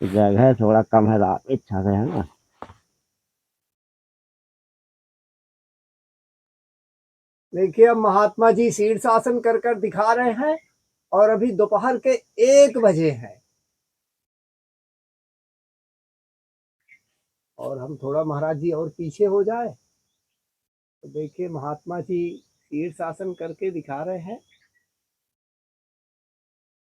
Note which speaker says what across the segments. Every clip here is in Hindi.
Speaker 1: जगह थोड़ा कम है, रात इच्छा से है ना।
Speaker 2: देखिए अब महात्मा जी शीर्षासन कर कर दिखा रहे हैं और अभी दोपहर के 1 बजे हैं। और हम थोड़ा महाराज जी और पीछे हो जाए तो देखिए महात्मा जी शीर्षासन करके दिखा रहे हैं।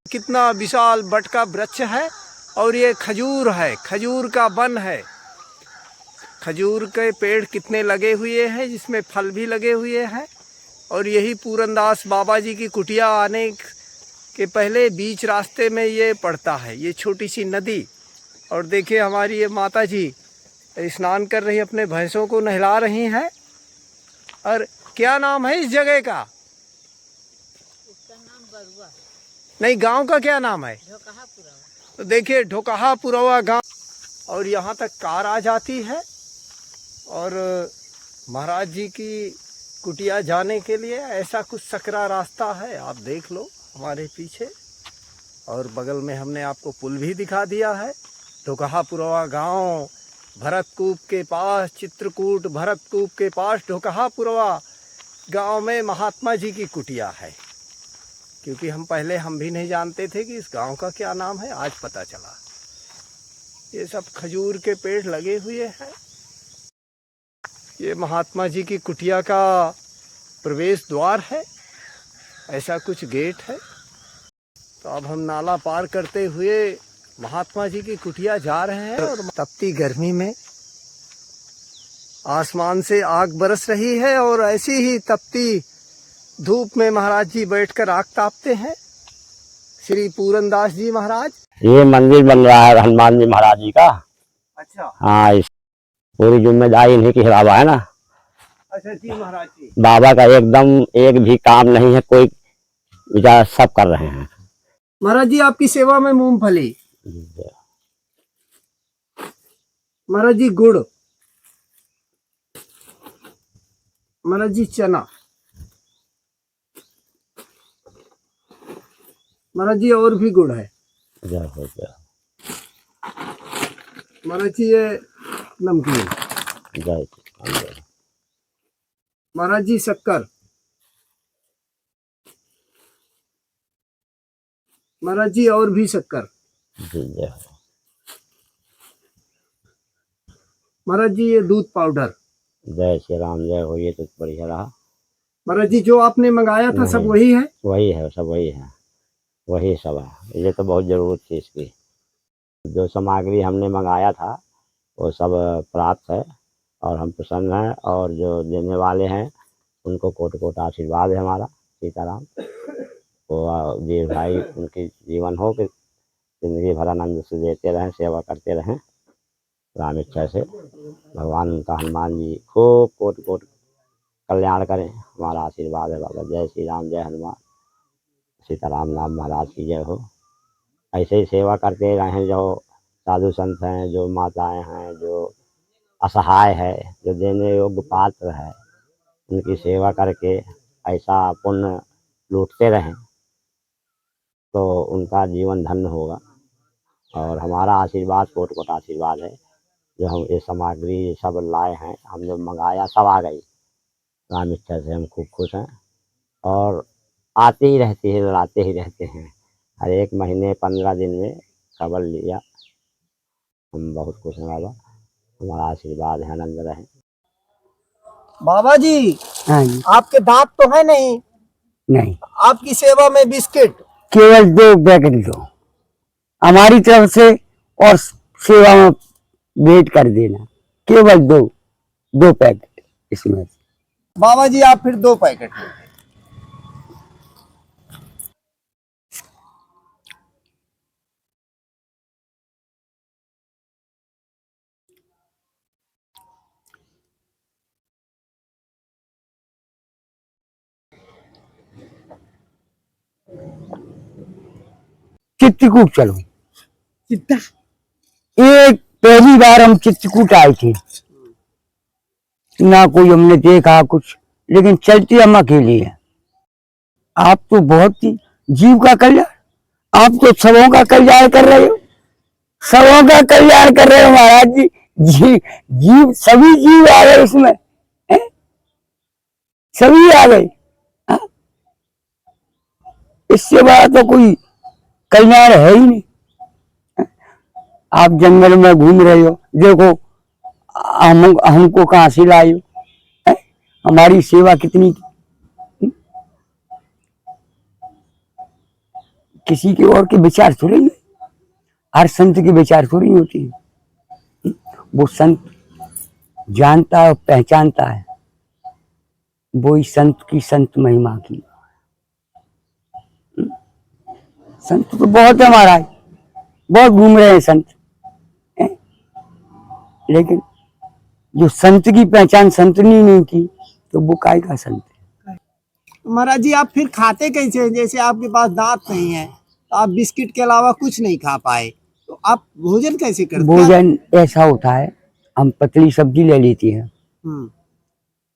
Speaker 2: कितना विशाल बट का वृक्ष है और ये खजूर है, खजूर का वन है। खजूर के पेड़ कितने लगे हुए हैं, जिसमें फल भी लगे हुए हैं। और यही पूरनदास बाबा जी की कुटिया आने के पहले बीच रास्ते में ये पड़ता है, ये छोटी सी नदी। और देखिए हमारी ये माता जी स्नान कर रही, अपने भैंसों को नहला रही हैं। और क्या नाम है इस जगह का?
Speaker 3: इसका नाम बरुआ।
Speaker 2: नहीं, गांव का क्या नाम है?
Speaker 3: ढोकहापुरवा।
Speaker 2: तो देखिए ढोकहापुरवा गांव। और यहाँ तक कार आ जाती है। और महाराज जी की कुटिया जाने के लिए ऐसा कुछ सकरा रास्ता है, आप देख लो हमारे पीछे। और बगल में हमने आपको पुल भी दिखा दिया है। ढोकहापुरवा गांव भरतकूप के पास, चित्रकूट भरतकूप के पास ढोकहापुरवा गांव में महात्मा जी की कुटिया है। क्योंकि हम भी नहीं जानते थे कि इस गांव का क्या नाम है, आज पता चला। ये सब खजूर के पेड़ लगे हुए हैं। ये महात्मा जी की कुटिया का प्रवेश द्वार है, ऐसा कुछ गेट है। तो अब हम नाला पार करते हुए महात्मा जी की कुटिया जा रहे हैं। और तपती गर्मी में आसमान से आग बरस रही है और ऐसी ही तपती धूप में महाराज जी बैठकर आग तापते हैं। श्री पूरनदास जी महाराज।
Speaker 1: ये मंदिर बन रहा है हनुमान जी महाराज जी का।
Speaker 2: अच्छा।
Speaker 1: हाँ, इस पूरी जिम्मेदारी इन्हीं की हिलावा है ना।
Speaker 2: अच्छा जी महाराज जी।
Speaker 1: बाबा का एकदम एक भी काम नहीं है, कोई विचार सब कर रहे हैं।
Speaker 2: महाराज जी आपकी सेवा में मूंगफली, महाराज जी गुड़, महाराज जी चना, महाराज जी और भी गुड़ है।
Speaker 1: जय हो जय।
Speaker 2: महाराज जी ये नमकीन,
Speaker 1: जय।
Speaker 2: महाराज जी शक्कर, महाराज जी और भी शक्कर,
Speaker 1: जय।
Speaker 2: महाराज जी ये दूध पाउडर।
Speaker 1: जय श्री राम, जय हो। ये तो बढ़िया रहा।
Speaker 2: महाराज जी जो आपने मंगाया था सब वही है?
Speaker 1: वही है, सब वही है, वही सब है। ये तो बहुत जरूरत थी इसकी। जो सामग्री हमने मंगाया था वो सब प्राप्त है और हम प्रसन्न हैं। और जो देने वाले हैं उनको कोट कोट आशीर्वाद है हमारा। सीताराम वो जी भाई, उनकी जीवन हो कि जिंदगी भर आनंद से देते रहें, सेवा करते रहें राम इच्छा से। भगवान उनका हनुमान जी खूब कोट कोट कल्याण करें, हमारा आशीर्वाद है बाबा। जय श्री राम, जय हनुमान। सीताराम नाम महाराज की जय हो। ऐसे ही सेवा करते रहें। जो साधु संत हैं, जो माताएं हैं, जो असहाय है, जो देने योग्य पात्र है, उनकी सेवा करके ऐसा पुण्य लूटते रहें तो उनका जीवन धन्य होगा। और हमारा आशीर्वाद कोट कोट आशीर्वाद है। जो हम ये सामग्री सब लाए हैं, हम जो मंगाया सब आ गई राम इच्छा से। हम खूब खुश हैं और आते ही रहते हैं, लाते ही रहते हैं। हर एक महीने 15 दिन में खबर लिया। हम बहुत खुश हैं बाबा, हमारा आशीर्वाद है, आनंद रहे।
Speaker 2: बाबा जी आपके दांत तो है नहीं?
Speaker 4: नहीं,
Speaker 2: आपकी सेवा में बिस्किट
Speaker 4: केवल 2 पैकेट दो हमारी तरफ से और सेवा में वेट कर देना। केवल 2 पैकेट इसमें।
Speaker 2: बाबा जी आप फिर 2 पैकेट।
Speaker 4: चित्रकूट चलो।
Speaker 2: कितना?
Speaker 4: एक पहली बार हम चित्रकूट आए थे, ना कोई हमने देखा कुछ, लेकिन चलते हम अकेले हैं। आप तो बहुत ही जीव का कल्याण, आप तो सबों का कल्याण कर रहे हो। सबों का कल्याण कर रहे हो महाराज जी। जीव सभी जीव आ गए उसमें, हैं? सभी आ गए। हाँ? इससे बड़ा तो कोई कल्याण है ही नहीं। आप जंगल में घूम रहे हो, देखो हमको कहाँ से लाए हो, हैं? हमारी सेवा कितनी की। किसी के और के विचार थोड़े नहीं, हर संत के विचार थोड़ी होती है। वो संत जानता है, पहचानता है, वो ही संत की संत महिमा की। संत तो बहुत है महाराज, बहुत घूम रहे हैं संत, हैं? लेकिन जो संत की पहचान संत ने नहीं की तो वो काय का संत है।
Speaker 2: महाराज जी, आप फिर खाते कैसे हैं? जैसे आपके पास दांत नहीं है तो आप बिस्किट के अलावा कुछ नहीं खा पाए, तो आप भोजन कैसे करते हैं?
Speaker 4: भोजन ऐसा होता है, हम पतली सब्जी ले लेती हैं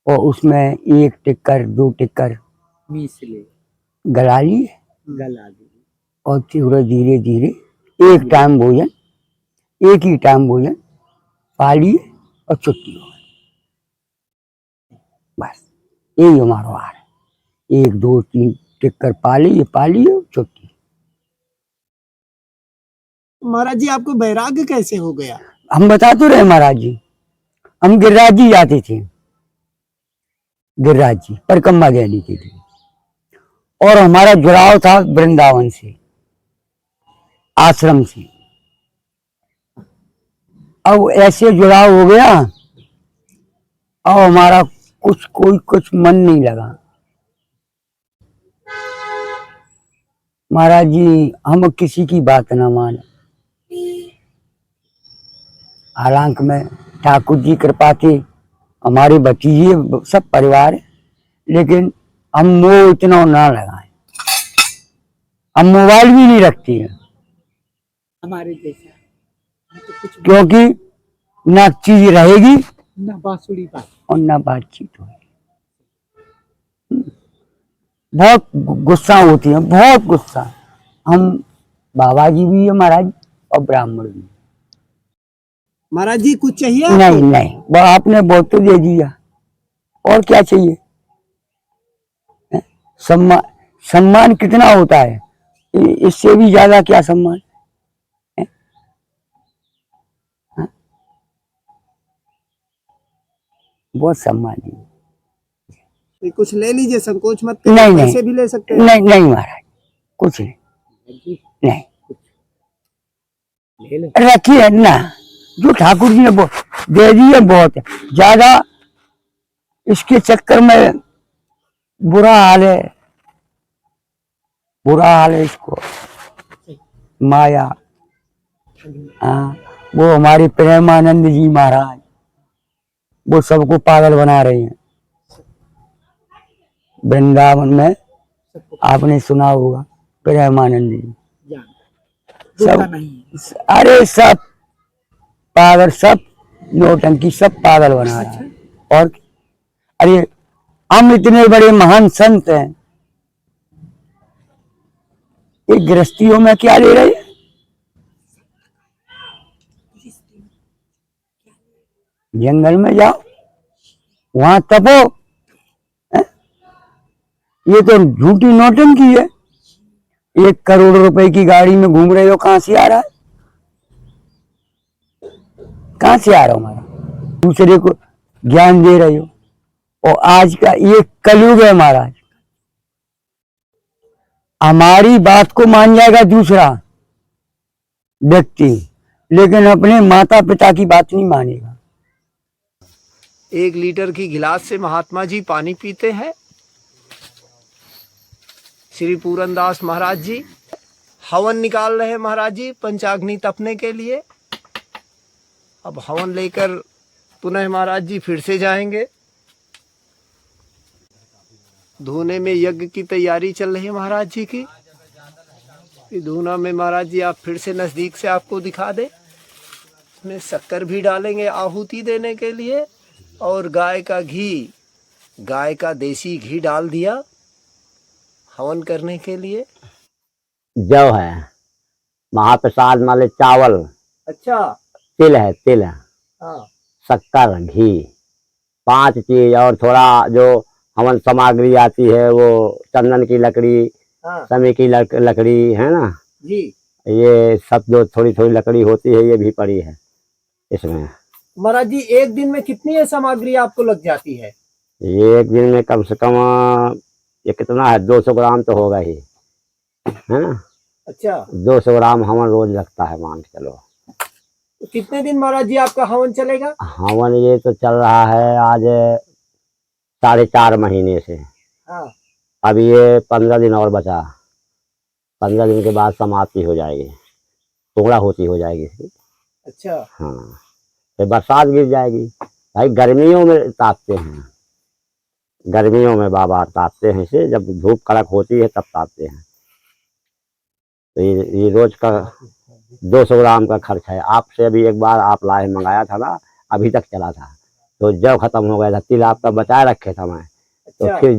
Speaker 4: और उसमें एक टिक्कर दो टिक्कर गला लिए और थोड़ा धीरे धीरे एक टाइम भोजन, एक ही टाइम भोजन पा लिए और छुट्टी हो गई। बस यही हमारा आहार है, एक दो तीन टिक्कर पा लिए छुट्टी।
Speaker 2: महाराज जी, आपको वैराग्य कैसे हो गया?
Speaker 4: हम बता तो रहे महाराज जी, हम गिरिराज जी जाते थे, गिरिराज जी परिक्रमा देने के लिए, और हमारा जुड़ाव था वृंदावन से, आश्रम से। अब ऐसे जुड़ाव हो गया, अब हमारा कुछ मन नहीं लगा। महाराज जी हम किसी की बात ना माने, हालांकि में ठाकुर जी कृपा थे, हमारे भतीजे सब परिवार है, लेकिन हम मोह इतना ना लगाए। हम मोबाइल भी नहीं रखते हैं
Speaker 3: हमारे जैसा
Speaker 4: क्योंकि ना चीज रहेगी
Speaker 3: ना बांसुरी बात।
Speaker 4: और ना बातचीत होगी। बहुत गुस्सा होती है, बहुत गुस्सा। हम बाबा जी भी है महाराज और ब्राह्मण भी।
Speaker 2: महाराज जी, कुछ चाहिए आपको?
Speaker 4: नहीं नहीं, वो आपने बहुत तो दे दिया, और क्या चाहिए। सम्मान, सम्मान कितना होता है, इससे भी ज्यादा क्या सम्मान है? हाँ? बहुत सम्मान है।
Speaker 2: तो कुछ ले लीजिए, संकोच मत
Speaker 4: नहीं
Speaker 2: करिए,
Speaker 4: नहीं,
Speaker 2: पैसे भी ले सकते हैं।
Speaker 4: नहीं नहीं महाराज, कुछ नहीं, नहीं रखिए ना, जो ठाकुर जी ने दे दिए बहुत है, ज्यादा इसके चक्कर में बुरा हाल है, बुरा हाल है इसको। माया, हाँ, वो हमारे प्रेमानंद जी महाराज, वो सबको पागल बना रहे हैं वृंदावन में। आपने सुना होगा प्रेमानंद जी, सब अरे सब पागल, सब नौटंकी, सब पागल बना रहा है। और अरे हम इतने बड़े महान संत हैं, ये गृहस्थियों में क्या ले रहे हैं? जंगल में जाओ, वहां तपो। ये तो झूठी नौटंकी है। 1 करोड़ रुपए की गाड़ी में घूम रहे हो, कहां से आ रहा है, कहां से आ रहा हो? हमारा दूसरे को ज्ञान दे रहे हो, और आज का ये कलयुग है महाराज। हमारी बात को मान जाएगा दूसरा व्यक्ति, लेकिन अपने माता पिता की बात नहीं मानेगा।
Speaker 2: 1 लीटर की गिलास से महात्मा जी पानी पीते हैं। श्री पूरनदास महाराज जी हवन निकाल रहे हैं महाराज जी, पंचाग्नि तपने के लिए। अब हवन लेकर पुनः महाराज जी फिर से जाएंगे। धूने में यज्ञ की तैयारी चल रही है महाराज जी की। धूना में महाराज जी आप फिर से नजदीक से आपको दिखा दे, इसमें शक्कर भी डालेंगे आहुति देने के लिए, और गाय का घी, गाय का देसी घी डाल दिया हवन करने के लिए।
Speaker 1: जव है, महाप्रसाद माले चावल,
Speaker 2: अच्छा।
Speaker 1: तिल है, तिल,
Speaker 2: हाँ
Speaker 1: शक्कर, घी, 5 चीज, और थोड़ा जो हवन सामग्री आती है वो चंदन की लकड़ी,
Speaker 2: हाँ
Speaker 1: समी की लकड़ी है ना,
Speaker 2: जी।
Speaker 1: ये सब जो थोड़ी थोड़ी लकड़ी होती है ये भी पड़ी है इसमें।
Speaker 2: महाराज जी एक दिन में कितनी ये सामग्री आपको लग जाती है?
Speaker 1: ये एक दिन में कम से कम ये कितना है, 200 ग्राम तो होगा ही, है ना।
Speaker 2: अच्छा।
Speaker 1: 200 ग्राम हवन रोज लगता है, मान के चलो।
Speaker 2: तो कितने दिन महाराज जी आपका हवन चलेगा?
Speaker 1: हवन ये तो चल रहा है आज 4.5 महीने से।
Speaker 2: हाँ
Speaker 1: अब ये 15 दिन और बचा, 15 दिन के बाद समाप्ति हो जाएगी, टुकड़ा होती हो जाएगी इसकी।
Speaker 2: अच्छा।
Speaker 1: हाँ, फिर बरसात गिर जाएगी। भाई गर्मियों में तापते हैं, गर्मियों में बाबा तापते हैं इसे, जब धूप कड़क होती है तब तापते हैं। तो ये रोज का 200 ग्राम का खर्च है। आपसे अभी एक बार आप लाए मंगाया था ना, अभी तक चला था, तो जब खत्म हो गया था, तिल आपका बचाए रखे था मैं, तो
Speaker 2: अच्छा।
Speaker 1: फिर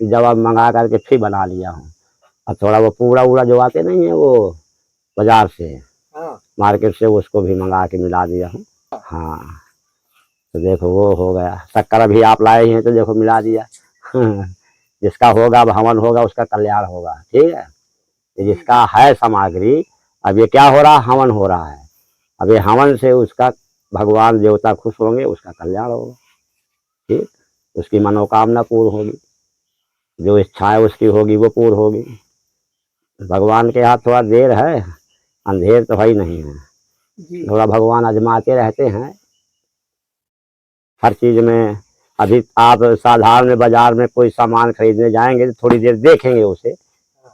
Speaker 1: जब मंगा करके फिर बना लिया हूँ। और थोड़ा वो पूरा उड़ा जो आते नहीं है वो बाजार से,
Speaker 2: हाँ
Speaker 1: मार्केट से, उसको भी मंगा के मिला दिया हूँ। हाँ, तो देखो वो हो गया। शक्कर अभी आप लाए हैं तो देखो मिला दिया। जिसका होगा, अब हवन होगा, उसका कल्याण होगा, ठीक है। जिसका है सामग्री, अब ये क्या हो रहा, हवन हो रहा है, अब ये हवन से उसका भगवान देवता खुश होंगे, उसका कल्याण होगा, ठीक, उसकी मनोकामना पूर्ण होगी, जो इच्छाएं उसकी होगी वो पूर्ण होगी। भगवान के हाथ थोड़ा देर है, अंधेर तो है ही नहीं है,
Speaker 2: जी।
Speaker 1: थोड़ा भगवान आजमाते रहते हैं हर चीज में। अभी आप साधारण बाजार में कोई सामान खरीदने जाएंगे तो थोड़ी देर देखेंगे उसे,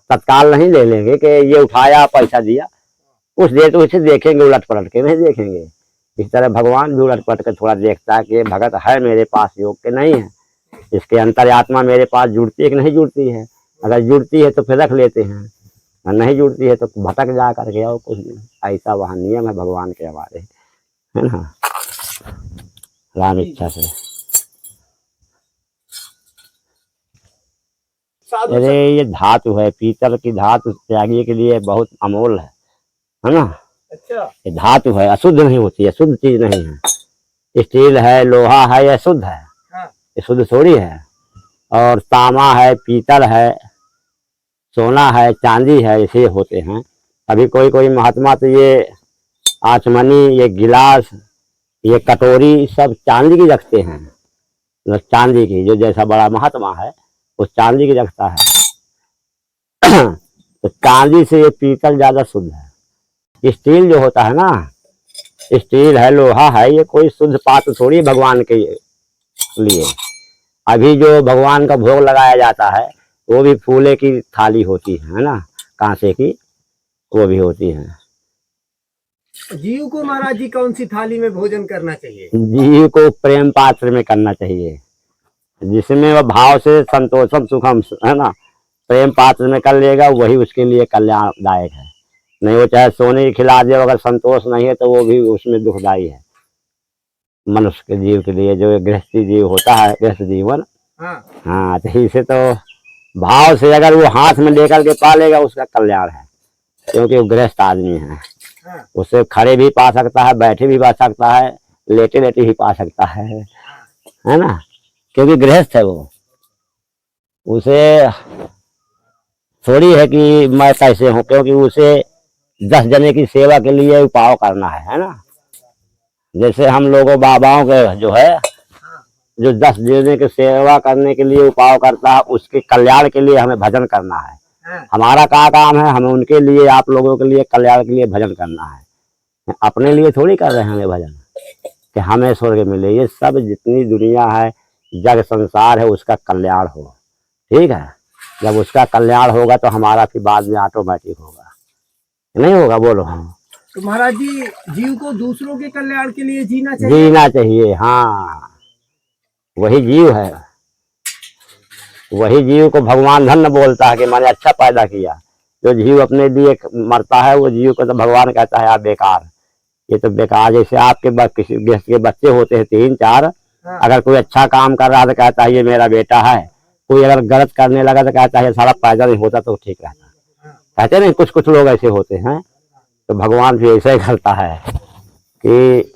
Speaker 1: तत्काल नहीं ले लेंगे कि ये उठाया पैसा दिया, उस देर तो उसे देखेंगे, उलट पलट के नहीं देखेंगे। इस तरह भगवान भी उलट पलट के थोड़ा देखता है कि ये भगत है मेरे पास योग के नहीं है, इसके अंतर्यात्मा मेरे पास जुड़ती है कि नहीं जुड़ती है। अगर जुड़ती है तो फिर रख लेते हैं, और नहीं जुड़ती है तो भटक जा करके और कुछ दिन। ऐसा वहाँ नियम है भगवान के हमारे, है ना, राम इच्छा से। अरे ये धातु है, पीतल की धातु त्यागी के लिए बहुत अमोल है ना।
Speaker 2: अच्छा।
Speaker 1: ये धातु है, अशुद्ध नहीं होती है, शुद्ध चीज नहीं है। स्टील है, लोहा है, ये शुद्ध है,
Speaker 2: हाँ।
Speaker 1: ये शुद्ध थोड़ी है। और तांबा है, पीतल है, सोना है, चांदी है, ऐसे होते हैं। अभी कोई कोई महात्मा तो ये आचमनी, ये गिलास, ये कटोरी सब चांदी की रखते हैं, मतलब चांदी की, जो जैसा बड़ा महात्मा है वो चांदी की रखता है। तो चांदी से ये पीतल ज्यादा शुद्ध है। स्टील जो होता है ना, स्टील है, लोहा है, ये कोई शुद्ध पात्र थोड़ी भगवान के लिए। अभी जो भगवान का भोग लगाया जाता है वो भी फूले की थाली होती है ना, कांसे की, वो भी होती है।
Speaker 2: जीव को महाराज जी कौन सी थाली में भोजन करना चाहिए?
Speaker 1: जीव को प्रेम पात्र में करना चाहिए, जिसमें वह भाव से संतोषम सुखम, है ना, प्रेम पात्र में कर लेगा, वही उसके लिए कल्याणदायक है। नहीं वो चाहे सोने की खिला दे, अगर संतोष नहीं है तो वो भी उसमें दुखदायी है मनुष्य के जीव के लिए, जो गृहस्थी जीव होता है, गृहस्थ जीवन।
Speaker 2: हाँ।
Speaker 1: हाँ, तो इसे तो भाव से अगर वो हाथ में लेकर के पालेगा, उसका कल्याण है, क्योंकि वो गृहस्थ आदमी है।
Speaker 2: हाँ।
Speaker 1: उसे खड़े भी पा सकता है, बैठे भी पा सकता है, लेटे लेटे भी पा सकता है ना, क्योंकि गृहस्थ है वो। उसे थोड़ी है कि मैं कैसे हूँ, क्योंकि उसे 10 जने की सेवा के लिए उपाय करना है ना। जैसे हम लोगों बाबाओं के जो है, जो 10 जने की सेवा करने के लिए उपाय करता है, उसके कल्याण के लिए हमें भजन करना है। हमारा क्या काम है, हमें उनके लिए, आप लोगों के लिए, कल्याण के लिए भजन करना है। अपने लिए थोड़ी कर रहे हैं हमें भजन कि हमें स्वर्ग मिले। ये सब जितनी दुनिया है, जग संसार है, उसका कल्याण हो, ठीक है। जब उसका कल्याण होगा तो हमारा फिर बाद में ऑटोमेटिक होगा, नहीं होगा, बोलो। हाँ,
Speaker 2: तो महाराज जी जीव को दूसरों के कल्याण के लिए जीना चाहिए।
Speaker 1: जीना चाहिए, हाँ, वही जीव है, वही जीव को भगवान धन्य बोलता है कि मैंने अच्छा पैदा किया। जो जीव अपने लिए मरता है, वो जीव को तो भगवान कहता है आप बेकार, ये तो बेकार। जैसे आपके किसी गृहस्थ के बच्चे होते हैं 3-4, अगर कोई अच्छा काम कर रहा है तो कहता है ये मेरा बेटा है, कोई अगर गलत करने लगा तो कहता है सारा पैदा नहीं होता तो ठीक रहता, कहते नहीं, कुछ कुछ लोग ऐसे होते हैं। तो भगवान भी ऐसा ही करता है, कि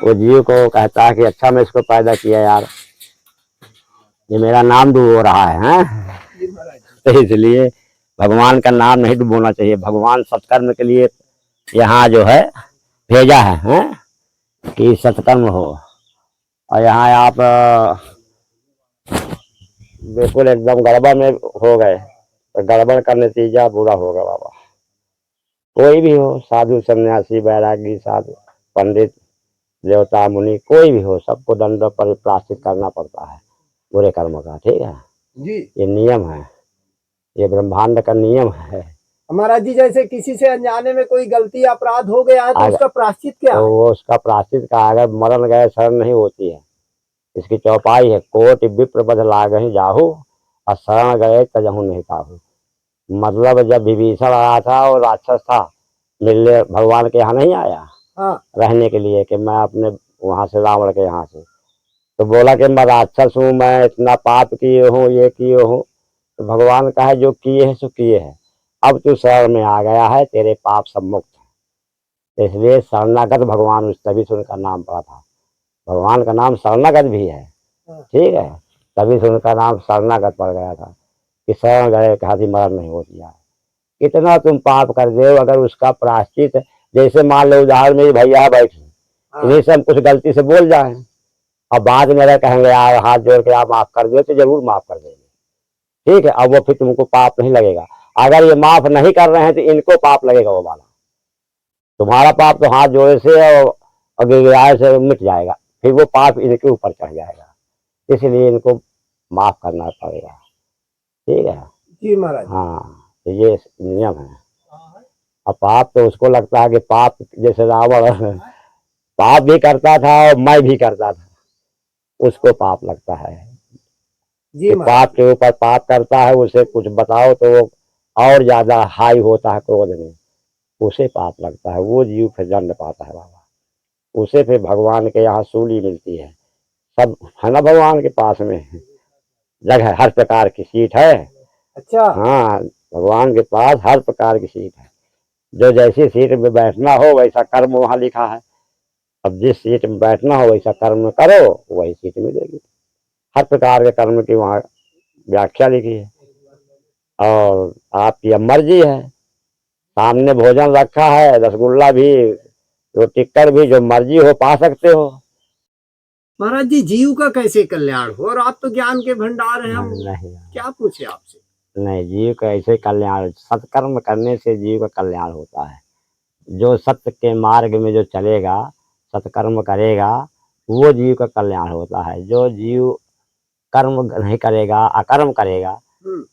Speaker 1: वो जीव को कहता है कि अच्छा मैं इसको पैदा किया यार, ये मेरा नाम डूबो रहा है, हैं?
Speaker 2: जी महाराज जी।
Speaker 1: तो इसलिए भगवान का नाम नहीं डुबोना चाहिए। भगवान सत्कर्म के लिए यहाँ जो है भेजा है, हैं? कि सत्कर्म हो। और यहाँ आप बिल्कुल एकदम गड़बड़ में हो गए तो गड़बड़ का नतीजा बुरा होगा बाबा। कोई भी हो, साधु सन्यासी बैरागी साधु पंडित देवता मुनि कोई भी हो, सबको दंड परिप्राश्चित करना पड़ता है बुरे कर्म का, ठीक है।
Speaker 2: जी
Speaker 1: ये नियम है, ये ब्रह्मांड का नियम है।
Speaker 2: महाराज जी, जैसे किसी से अनजाने में कोई गलती अपराध हो गया है तो उसका प्रायश्चित क्या
Speaker 1: तो
Speaker 2: है?
Speaker 1: वो उसका प्राश्चित का अगर मरण गए शरण नहीं होती है। इसकी चौपाई है, कोटि विप्र बध लागहि जाहु और शरण गए तजहु नहीं ताहु। मतलब जब विभीषण आया था और राक्षस था, मिलने भगवान के यहाँ नहीं आया
Speaker 2: हाँ
Speaker 1: रहने के लिए कि मैं अपने वहां से रावण के यहाँ से, तो बोला कि मैं राक्षस हूँ, मैं इतना पाप किए हूँ, ये किए हूँ। तो भगवान का है जो किए है सो किए है, अब तू शरण में आ गया है, तेरे पाप सब मुक्त है। इसलिए शरणागत भगवान, उस तभी से उनका नाम पड़ा था। भगवान का नाम शरणागत भी है, ठीक है, तभी से उनका नाम शरणागत पड़ गया था कि शरण गए कहा मरण नहीं होती है। कितना तुम पाप कर दे, अगर उसका प्रायश्चित, जैसे मान लो उदाहरण में भैया बैठी, इन्हीं से हम कुछ गलती से बोल जाए और बाद में अगर कहेंगे यार हाथ जोड़ के आप माफ कर दो, तो जरूर माफ कर देंगे, ठीक है। अब वो फिर तुमको पाप नहीं लगेगा। अगर ये माफ नहीं कर रहे हैं तो इनको पाप लगेगा, वो वाला तुम्हारा पाप तो हाथ जोड़े से और गिड़गिड़ाए से मिट जाएगा, फिर वो पाप इनके ऊपर चढ़ जाएगा। इसलिए इनको माफ करना पड़ेगा, ठीक है।
Speaker 2: जी महाराज।
Speaker 1: हाँ, तो ये नियम है। अब पाप तो उसको लगता है कि पाप, जैसे रावण पाप भी करता था और मैं भी करता था, उसको पाप लगता है
Speaker 2: जी
Speaker 1: कि
Speaker 2: महाराज।
Speaker 1: पाप के ऊपर पाप करता है। उसे कुछ बताओ तो वो और ज्यादा हाई होता है क्रोध में, उसे पाप लगता है, वो जीव फिर दंड पाता है बाबा। उसे फिर भगवान के यहाँ सूली मिलती है, सब है ना भगवान के पास में जगह, हर प्रकार की सीट है।
Speaker 2: अच्छा
Speaker 1: हाँ, भगवान के पास हर प्रकार की सीट है, जो जैसी सीट में बैठना हो वैसा कर्म वहाँ लिखा है। अब जिस सीट में बैठना हो वैसा कर्म करो, वही सीट मिलेगी। हर प्रकार के कर्म की वहाँ व्याख्या लिखी है और आपकी अब मर्जी है। सामने भोजन रखा है, रसगुल्ला भी, टिक्कर भी, जो मर्जी हो पा सकते हो।
Speaker 2: महाराज जी, जीव का कैसे कल्याण हो? और आप तो ज्ञान के भंडार हैं, हम
Speaker 1: नहीं
Speaker 2: क्या पूछे आपसे?
Speaker 1: नहीं, जीव का ऐसे कल्याण, सत्कर्म करने से जीव का कल्याण होता है। जो सत्य के मार्ग में जो चलेगा, सत्कर्म करेगा, वो जीव का कल्याण होता है। जो जीव कर्म नहीं करेगा, अकर्म करेगा,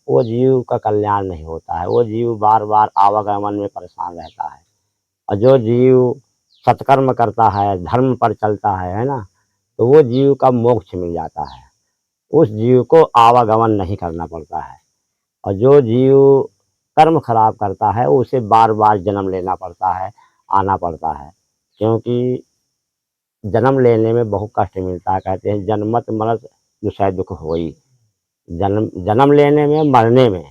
Speaker 1: वो जीव का कल्याण नहीं होता है। वो जीव बार बार आवागमन में परेशान रहता है। और जो जीव सत्कर्म करता है, धर्म पर चलता है ना, तो वो जीव का मोक्ष मिल जाता है। उस जीव को आवागमन नहीं करना पड़ता है। और जो जीव कर्म खराब करता है उसे बार बार जन्म लेना पड़ता है, आना पड़ता है, क्योंकि जन्म लेने में बहुत कष्ट मिलता है। कहते हैं जन्मत मरत दुसह दुख होई। जन्म लेने में, मरने में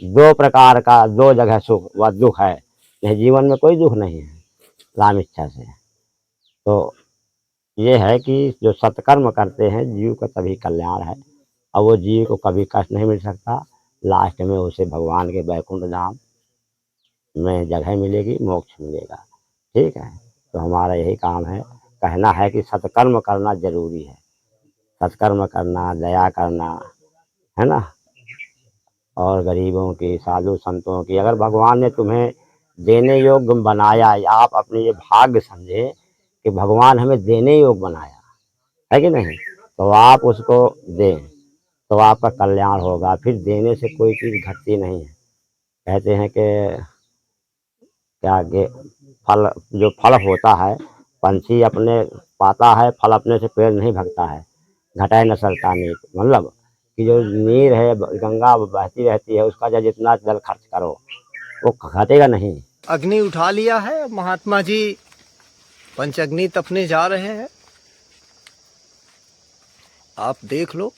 Speaker 1: दो प्रकार का, दो जगह सुख व दुख है, नहीं जीवन में कोई दुख नहीं है राम इच्छा से। तो ये है कि जो सत्कर्म करते हैं जीव का तभी कल्याण है। और वो जीव को कभी कष्ट नहीं मिल सकता, लास्ट में उसे भगवान के बैकुंठ धाम में जगह मिलेगी, मोक्ष मिलेगा, ठीक है। तो हमारा यही काम है, कहना है कि सत्कर्म करना जरूरी है। सत्कर्म करना, दया करना, है ना, और गरीबों की, साधु संतों की, अगर भगवान ने तुम्हें देने योग्य बनाया, या आप अपने ये भाग्य समझे कि भगवान हमें देने योग्य बनाया है कि नहीं, तो आप उसको दें, तो आपका कल्याण होगा। फिर देने से कोई चीज़ घटती नहीं है। कहते हैं कि क्या कि फल, जो फल होता है, पंछी अपने पाता है फल, अपने से पेड़ नहीं भगता है, घटाए न सरता नीर। मतलब कि जो नीर है, गंगा बहती रहती है, उसका जितना जल खर्च करो वो घटेगा नहीं।
Speaker 2: अग्नि उठा लिया है, महात्मा जी पंचअग्नि तपने जा रहे हैं, आप देख लो।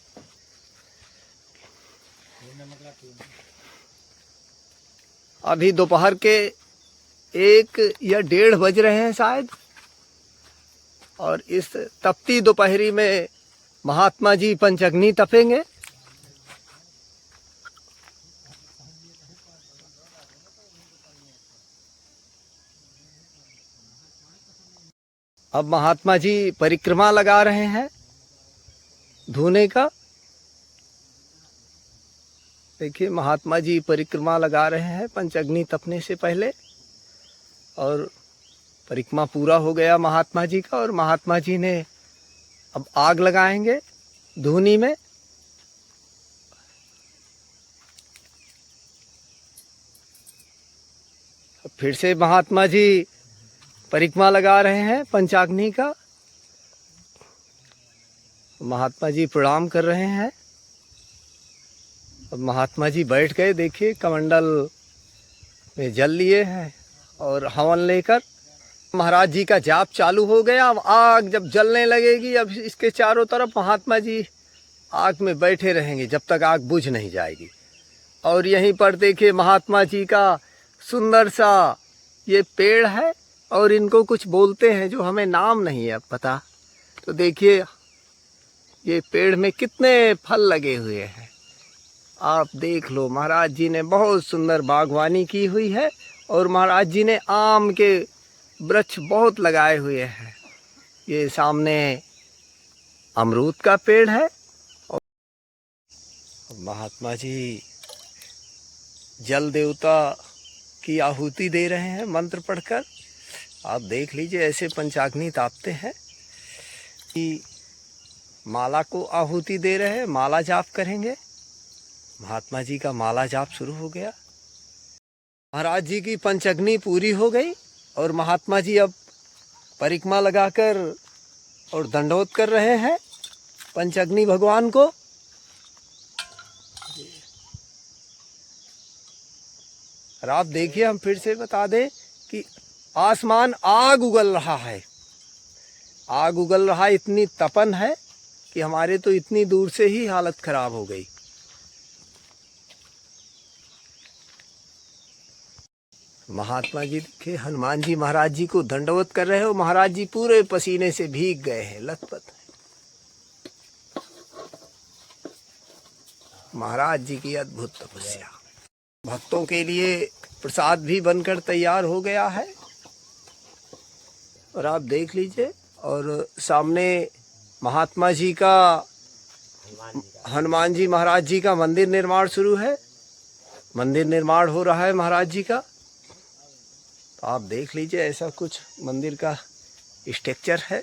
Speaker 2: अभी दोपहर के 1 या 1:30 बज रहे हैं शायद। और इस तपती दोपहरी में महात्मा जी पंचअग्नि तपेंगे। अब महात्मा जी परिक्रमा लगा रहे हैं धोने का। देखिए महात्मा जी परिक्रमा लगा रहे हैं पंचअग्नि तपने से पहले, और परिक्रमा पूरा हो गया महात्मा जी का, और महात्मा जी ने अब आग लगाएंगे धूनी में। फिर से महात्मा जी परिक्रमा लगा रहे हैं पंचाग्नि का। महात्मा जी प्रणाम कर रहे हैं। अब महात्मा जी बैठ गए, देखिए कमंडल में जल लिए हैं और हवन लेकर महाराज जी का जाप चालू हो गया। अब आग जब जलने लगेगी, अब इसके चारों तरफ महात्मा जी आग में बैठे रहेंगे जब तक आग बुझ नहीं जाएगी। और यहीं पर देखिए महात्मा जी का सुंदर सा ये पेड़ है, और इनको कुछ बोलते हैं जो हमें नाम नहीं है पता। तो देखिए ये पेड़ में कितने फल लगे हुए हैं, आप देख लो। महाराज जी ने बहुत सुंदर बागवानी की हुई है, और महाराज जी ने आम के वृक्ष बहुत लगाए हुए हैं। ये सामने अमरूद का पेड़ है। और महात्मा जी जल देवता की आहुति दे रहे हैं मंत्र पढ़कर। आप देख लीजिए ऐसे पंचाग्नि तापते हैं कि माला को आहुति दे रहे हैं, माला जाप करेंगे। महात्मा जी का माला जाप शुरू हो गया। महाराज जी की पंचअग्नि पूरी हो गई, और महात्मा जी अब परिक्रमा लगाकर और दंडवत कर रहे हैं पंचअग्नि भगवान को। और आप देखिए, हम फिर से बता दें कि आसमान आग उगल रहा है, आग उगल रहा है। इतनी तपन है कि हमारे तो इतनी दूर से ही हालत खराब हो गई। महात्मा जी देखिए हनुमान जी महाराज जी को दंडवत कर रहे हो। महाराज जी पूरे पसीने से भीग गए हैं, लथपथ हैं। महाराज जी की अद्भुत तपस्या। भक्तों के लिए प्रसाद भी बनकर तैयार हो गया है, और आप देख लीजिए। और सामने महात्मा जी का, हनुमान जी महाराज जी का मंदिर निर्माण शुरू है। मंदिर निर्माण हो रहा है महाराज जी का। तो आप देख लीजिए ऐसा कुछ मंदिर का स्ट्रक्चर है।